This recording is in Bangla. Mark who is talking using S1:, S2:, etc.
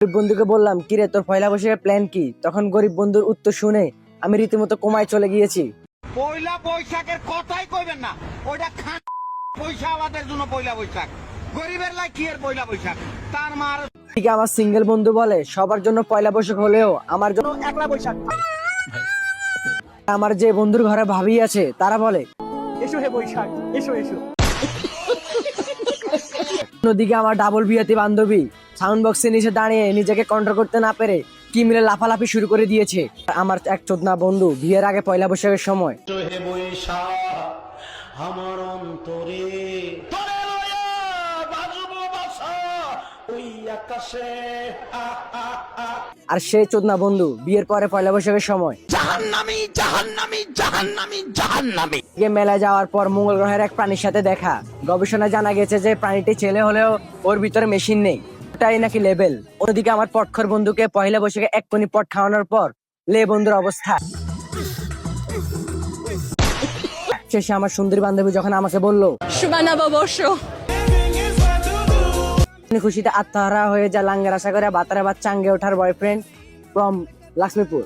S1: গরিব বন্ধুকে বললাম, কিরে তোর পয়লা বৈশাখের প্ল্যান কি? তখন গরিব বন্ধুর উত্তর শুনে আমি রীতিমতো কোমায় চলে গিয়েছি।
S2: পয়লা বৈশাখের কথাই কইবেন না, ওইটা পয়সা আমাদের জন্য পয়লা বৈশাখ, গরিবের লাই কি এর পয়লা বৈশাখ। তার মার
S1: ঠিক আমার সিঙ্গেল বন্ধু বলে সবার জন্য পয়লা বৈশাখ হলেও আমার জন্য একলা বৈশাখ। আমার যে বন্ধুর ঘরে ভাবি আছে তারা বলে এসো হে বৈশাখ, এসো এসো। অন্যদিকে আমার ডাবল বিয়াতি বান্ধবী সাউন্ড বক্সের নিচে দাঁড়িয়ে নিজেকে কন্ট্রোল করতে না পেরে কি মিলে লাফালাফি শুরু করে দিয়েছে। আমার এক চোদনা বন্ধু বিয়ের আগে পয়লা বৈশাখের সময়
S3: হে বৈশাখ আমার অন্তরে তোরে লয়া বাজবো বাসা ওই আকাশে
S1: আর সেই চোদনা বন্ধু বিয়ের পরে পয়লা বৈশাখের সময়
S2: জাহান্নামী জাহান্নামী জাহান্নামী জাহান্নামী
S1: মেলায় যাওয়ার পর মঙ্গল গ্রহের এক প্রাণীর সাথে দেখা। গবেষণায় জানা গেছে যে প্রাণীটি ছেলে হলেও ওর ভিতরে মেশিন নেই, ওটাই নাকি লেবেল। অন্যদিকে আমার পটখর বন্ধুকে পয়লা বৈশাখে এক কোনি পট খাওয়ানোর পর লে বন্ধুর অবস্থা শেষে আমার সুন্দরী বান্ধবী যখন আমাকে বলল
S4: শুভ নববর্ষ,
S1: খুশিতে আত্মহারা হয়ে যা লাঙ্গের আশা করে বাতারে বাচ্চা আঙ্গে ওঠার বয়ফ্রেন্ড ফ্রম লক্ষ্মীপুর।